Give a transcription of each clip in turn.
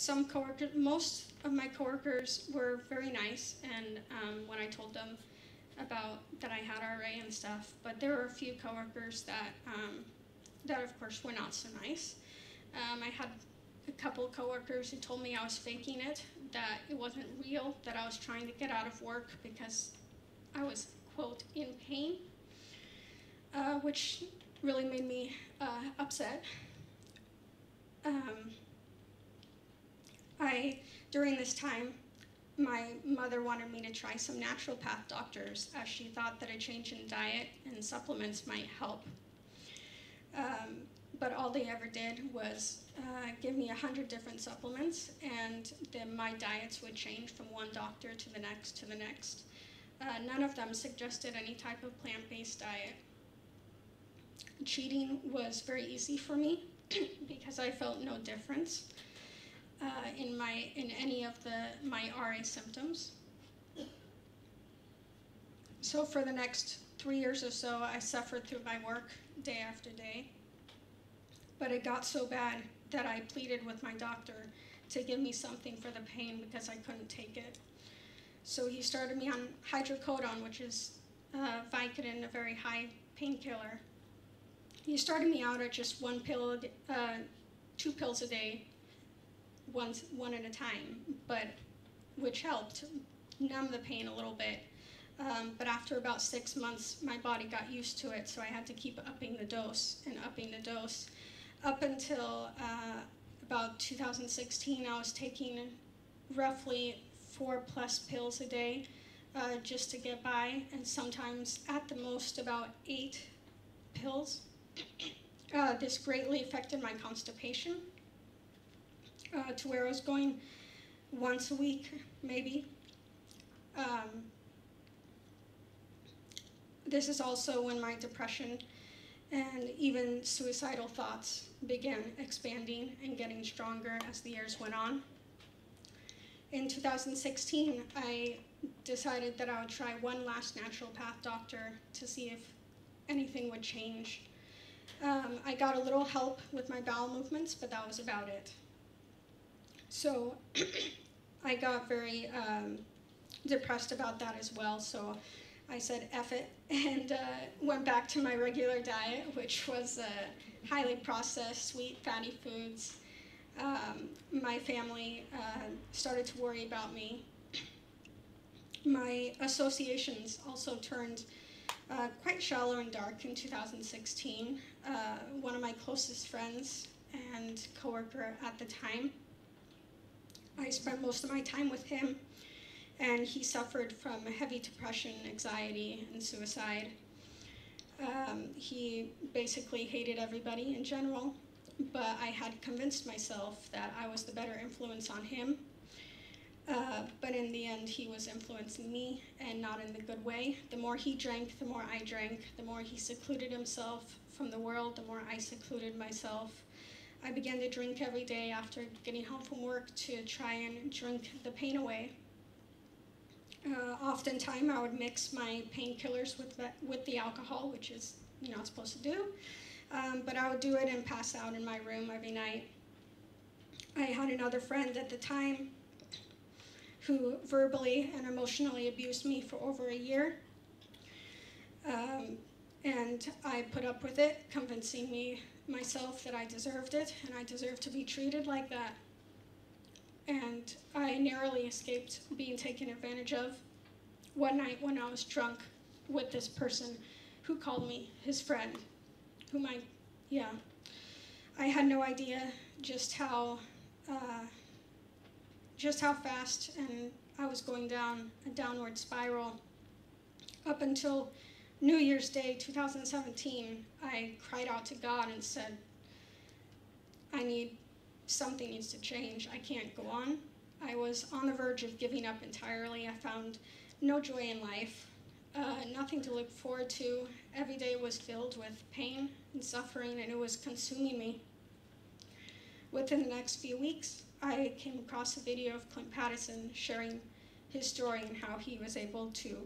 some coworkers, most of my coworkers were very nice, and when I told them about that I had RA and stuff, but there were a few coworkers that that of course were not so nice. I had a couple of coworkers who told me I was faking it, that it wasn't real, that I was trying to get out of work because I was, quote, in pain, which really made me upset. During this time, my mother wanted me to try some naturopath doctors, as she thought that a change in diet and supplements might help. But all they ever did was give me 100 different supplements, and then my diets would change from one doctor to the next to the next. None of them suggested any type of plant-based diet. Cheating was very easy for me because I felt no difference in any of my RA symptoms. So for the next 3 years or so, I suffered through my work day after day. But it got so bad that I pleaded with my doctor to give me something for the pain because I couldn't take it. So he started me on hydrocodone, which is Vicodin, a very high painkiller. He started me out at just 2 pills a day, one at a time, but which helped numb the pain a little bit. But after about 6 months, my body got used to it, so I had to keep upping the dose and upping the dose. Up until about 2016, I was taking roughly 4+ pills a day just to get by, and sometimes at the most about 8 pills. This greatly affected my constipation to where I was going once a week, maybe. This is also when my depression and even suicidal thoughts began expanding and getting stronger as the years went on. In 2016, I decided that I would try one last naturopath doctor to see if anything would change. I got a little help with my bowel movements, but that was about it. So I got very depressed about that as well, so I said F it and went back to my regular diet, which was highly processed, sweet, fatty foods. My family started to worry about me. My associations also turned quite shallow and dark in 2016. One of my closest friends and coworker at the time, I spent most of my time with him, and he suffered from heavy depression, anxiety, and suicide. He basically hated everybody in general, but I had convinced myself that I was the better influence on him. But in the end, he was influencing me, and not in the good way. The more he drank, the more I drank. The more he secluded himself from the world, the more I secluded myself. I began to drink every day after getting home from work to try and drink the pain away. Oftentimes, I would mix my painkillers with the alcohol, which is you're not supposed to do. But I would do it and pass out in my room every night. I had another friend at the time who verbally and emotionally abused me for over a year. And I put up with it, convincing myself that I deserved it and I deserved to be treated like that. And I narrowly escaped being taken advantage of one night when I was drunk with this person who called me his friend, I had no idea just how fast and I was going down a downward spiral. Up until New Year's Day 2017, I cried out to God and said, something needs to change. I can't go on. I was on the verge of giving up entirely. I found no joy in life, nothing to look forward to. Every day was filled with pain and suffering, and it was consuming me. Within the next few weeks, I came across a video of Clint Pattison sharing his story and how he was able to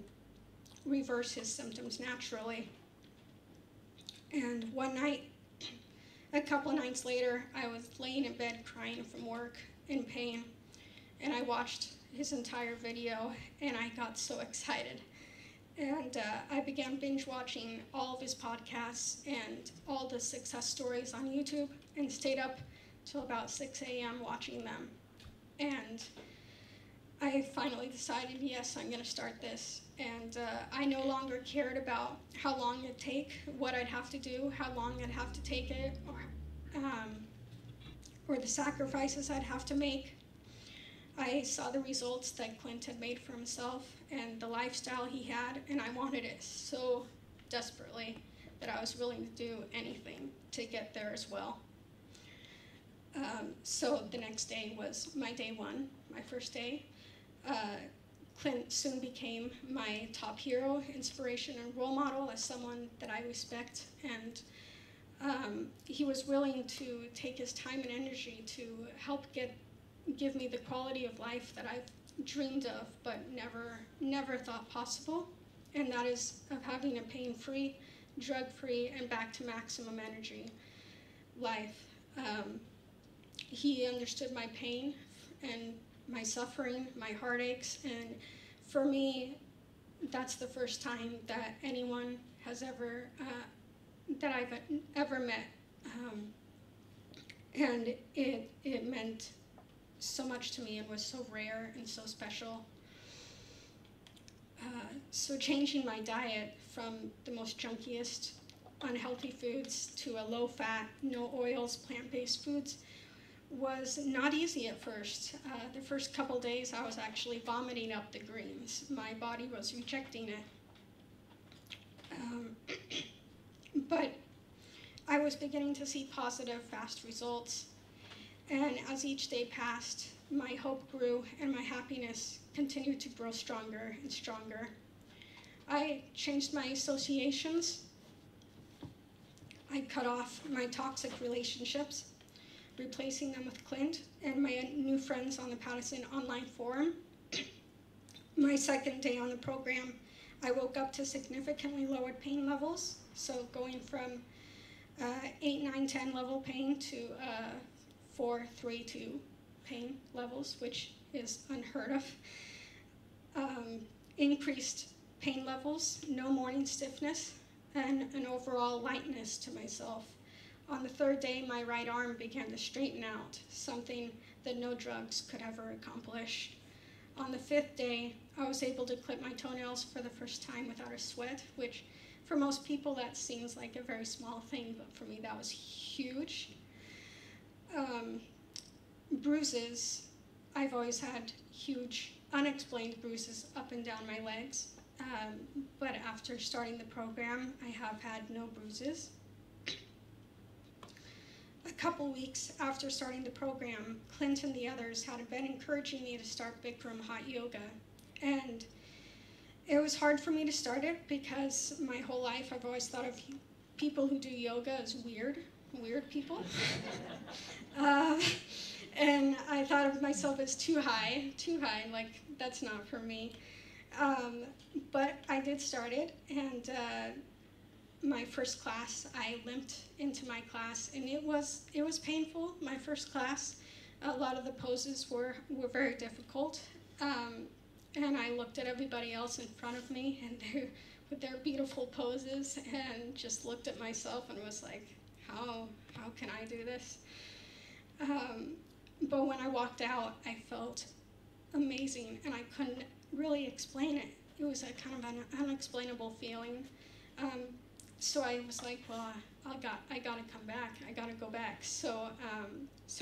reverse his symptoms naturally. And one night, a couple nights later, I was laying in bed crying from work, in pain. And I watched his entire video, and I got so excited. And I began binge watching all of his podcasts and all the success stories on YouTube, and stayed up till about 6 a.m. watching them. And I finally decided, yes, I'm going to start this. And I no longer cared about how long it'd take, what I'd have to do, how long I'd have to take it, or the sacrifices I'd have to make. I saw the results that Clint had made for himself and the lifestyle he had, and I wanted it so desperately that I was willing to do anything to get there as well. So the next day was my day one, my first day. Clint soon became my top hero, inspiration, and role model as someone that I respect, and he was willing to take his time and energy to help give me the quality of life that I've dreamed of but never thought possible, and that is of having a pain-free, drug-free, and back to maximum energy life. He understood my pain and my suffering, my heartaches, and for me, that's the first time that anyone has ever, that I've ever met, and it meant so much to me and was so rare and so special. So changing my diet from the most junkiest, unhealthy foods to a low-fat, no oils, plant-based foods was not easy at first. The first couple days I was actually vomiting up the greens. My body was rejecting it. But I was beginning to see positive, fast results. And as each day passed, my hope grew and my happiness continued to grow stronger and stronger. I changed my associations. I cut off my toxic relationships, replacing them with Clint and my new friends on the Pattison online forum. My second day on the program, I woke up to significantly lowered pain levels, so going from 8, 9, 10 level pain to 4, 3, 2 pain levels, which is unheard of. Increased pain levels, no morning stiffness, and an overall lightness to myself. On the third day, my right arm began to straighten out, something that no drugs could ever accomplish. On the fifth day, I was able to clip my toenails for the first time without a sweat, which for most people that seems like a very small thing, but for me that was huge. Bruises, I've always had huge unexplained bruises up and down my legs, but after starting the program, I have had no bruises. A couple weeks after starting the program, Clint and the others had been encouraging me to start Bikram hot yoga. And it was hard for me to start it because my whole life I've always thought of people who do yoga as weird people. And I thought of myself as too high, like that's not for me. But I did start it, and my first class, I limped into my class, and it was painful, my first class. A lot of the poses were very difficult. And I looked at everybody else in front of me, and they with their beautiful poses, and just looked at myself and was like, how can I do this? But when I walked out, I felt amazing, and I couldn't really explain it. It was a kind of an unexplainable feeling. So I was like, well, I gotta come back. I gotta go back. So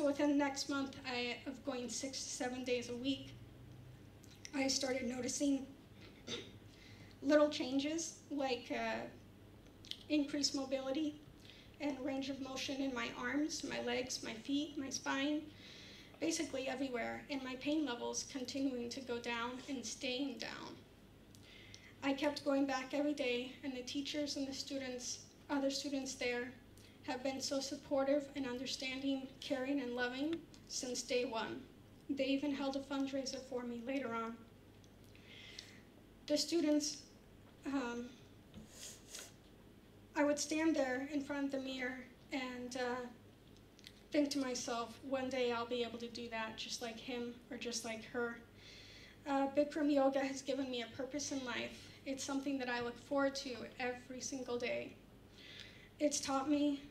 within the next month of going 6 to 7 days a week, I started noticing little changes like increased mobility and range of motion in my arms, my legs, my feet, my spine, basically everywhere, and my pain levels continuing to go down and staying down. I kept going back every day, and the teachers and the students, other students there, have been so supportive and understanding, caring, and loving since day one. They even held a fundraiser for me later on. The students, I would stand there in front of the mirror and think to myself, one day I'll be able to do that just like him or just like her. Bikram yoga has given me a purpose in life. It's something that I look forward to every single day. It's taught me,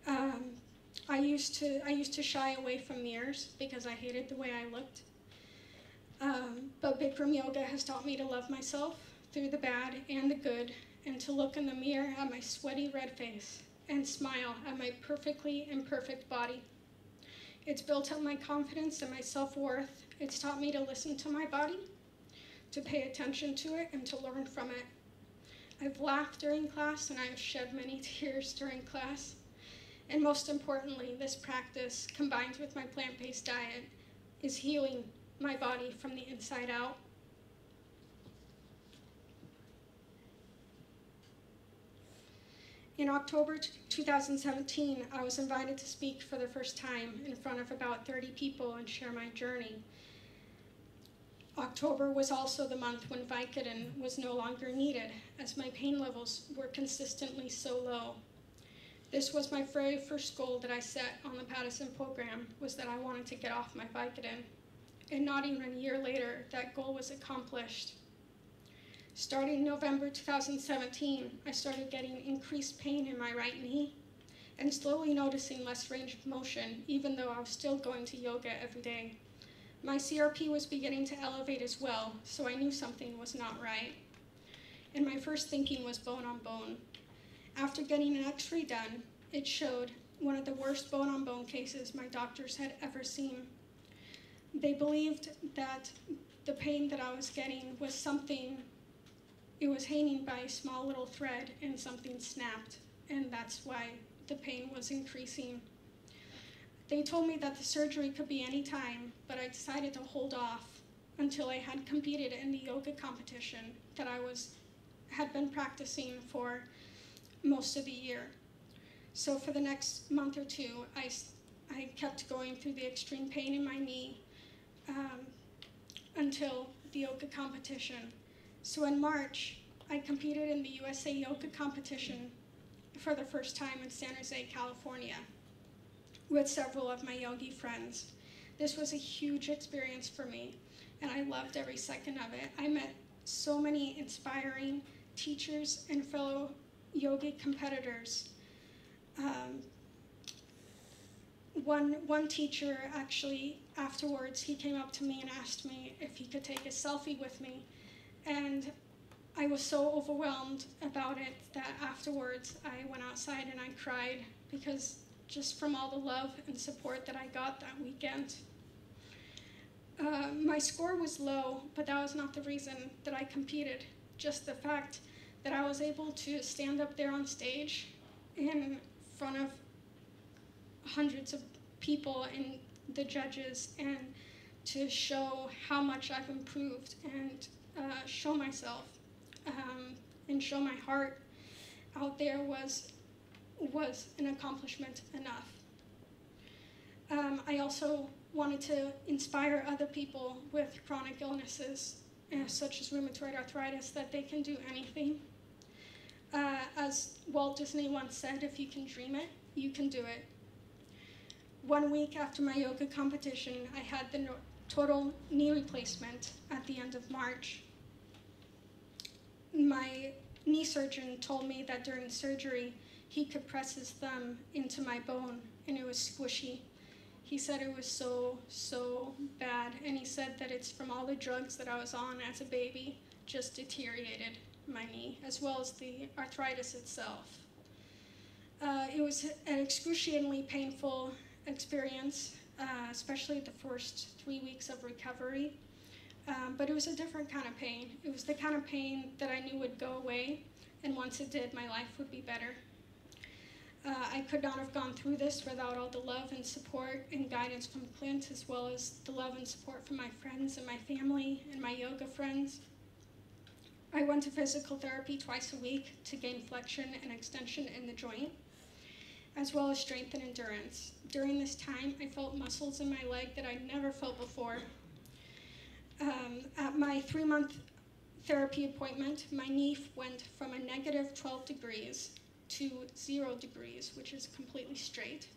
I used to shy away from mirrors because I hated the way I looked. But Bikram yoga has taught me to love myself through the bad and the good, and to look in the mirror at my sweaty red face and smile at my perfectly imperfect body. It's built up my confidence and my self-worth. It's taught me to listen to my body, to pay attention to it, and to learn from it. I've laughed during class, and I've shed many tears during class. And most importantly, this practice, combined with my plant-based diet, is healing my body from the inside out. In October 2017, I was invited to speak for the first time in front of about 30 people and share my journey. October was also the month when Vicodin was no longer needed, as my pain levels were consistently so low. This was my very first goal that I set on the Paddison program, was that I wanted to get off my Vicodin. And not even a year later, that goal was accomplished. Starting November 2017, I started getting increased pain in my right knee and slowly noticing less range of motion, even though I was still going to yoga every day. My CRP was beginning to elevate as well, so I knew something was not right. And my first thinking was bone on bone. After getting an x-ray done, it showed one of the worst bone-on-bone cases my doctors had ever seen. They believed that the pain that I was getting was something, it was hanging by a small little thread and something snapped, and that's why the pain was increasing. They told me that the surgery could be any time, but I decided to hold off until I had competed in the yoga competition that I had been practicing for most of the year. So for the next month or two, I kept going through the extreme pain in my knee until the yoga competition. So in March, I competed in the USA Yoga competition for the first time in San Jose, California, with several of my yogi friends. This was a huge experience for me, and I loved every second of it. I met so many inspiring teachers and fellow yogic competitors. One teacher actually, afterwards, he came up to me and asked me if he could take a selfie with me. And I was so overwhelmed about it that afterwards I went outside and I cried, because just from all the love and support that I got that weekend. My score was low, but that was not the reason that I competed. Just the fact that I was able to stand up there on stage in front of hundreds of people and the judges, and to show how much I've improved, and show myself and show my heart out there was an accomplishment enough. I also wanted to inspire other people with chronic illnesses, such as rheumatoid arthritis, that they can do anything. As Walt Disney once said, if you can dream it, you can do it. 1 week after my yoga competition, I had the total knee replacement at the end of March. My knee surgeon told me that during surgery, he could press his thumb into my bone, and it was squishy. He said it was so bad, and he said that it's from all the drugs that I was on as a baby, just deteriorated my knee, as well as the arthritis itself. It was an excruciatingly painful experience, especially the first 3 weeks of recovery. But it was a different kind of pain. It was the kind of pain that I knew would go away, and once it did, my life would be better. I could not have gone through this without all the love and support and guidance from Clint, as well as the love and support from my friends and my family and my yoga friends. I went to physical therapy twice a week to gain flexion and extension in the joint, as well as strength and endurance. During this time, I felt muscles in my leg that I'd never felt before. At my 3-month therapy appointment, my knee went from a -12 degrees to 0 degrees, which is completely straight.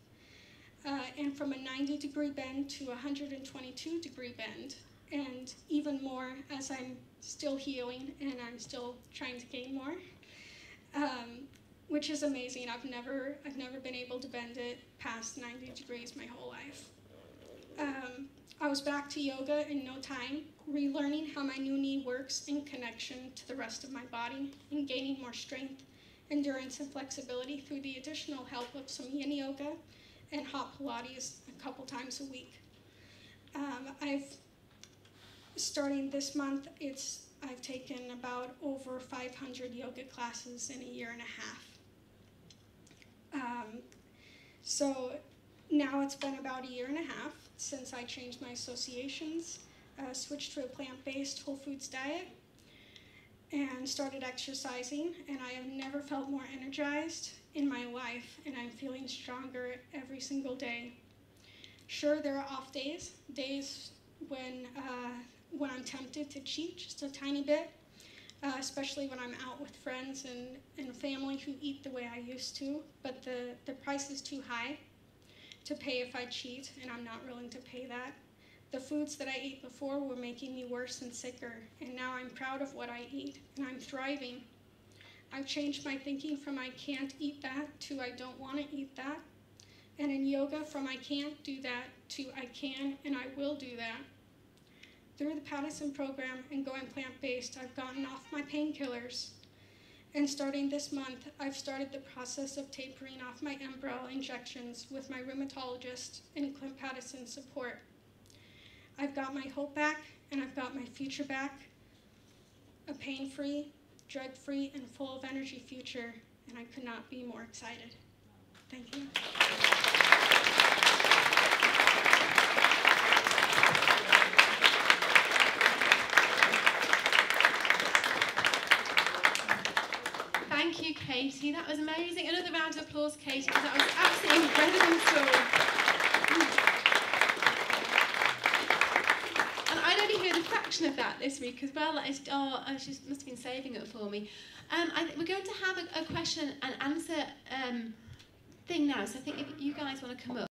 and from a 90-degree bend to a 122-degree bend, and even more as I'm still healing and I'm still trying to gain more, which is amazing. I've never been able to bend it past 90 degrees my whole life. I was back to yoga in no time, relearning how my new knee works in connection to the rest of my body, and gaining more strength, endurance, and flexibility through the additional help of some yin yoga and hot Pilates a couple times a week. Starting this month, I've taken about over 500 yoga classes in a year and a half. So now it's been about a year and a half since I changed my associations, switched to a plant-based whole foods diet, and started exercising, and I have never felt more energized in my life, and I'm feeling stronger every single day. Sure, there are off days when I'm tempted to cheat just a tiny bit, especially when I'm out with friends and family who eat the way I used to, but the price is too high to pay if I cheat, and I'm not willing to pay that. The foods that I ate before were making me worse and sicker, and now I'm proud of what I eat, and I'm thriving. I've changed my thinking from I can't eat that to I don't want to eat that, and in yoga from I can't do that to I can and I will do that. Through the Pattison program and going plant-based, I've gotten off my painkillers. And starting this month, I've started the process of tapering off my Enbrel injections with my rheumatologist and Clint Pattison support. I've got my hope back, and I've got my future back, a pain-free, drug-free, and full of energy future, and I could not be more excited. Thank you. Thank you, Katy. That was amazing. Another round of applause, Katy, because that was absolutely incredible. And I'd only heard a fraction of that this week as well. She must have been saving it for me. We're going to have a question and answer thing now. So I think if you guys want to come up.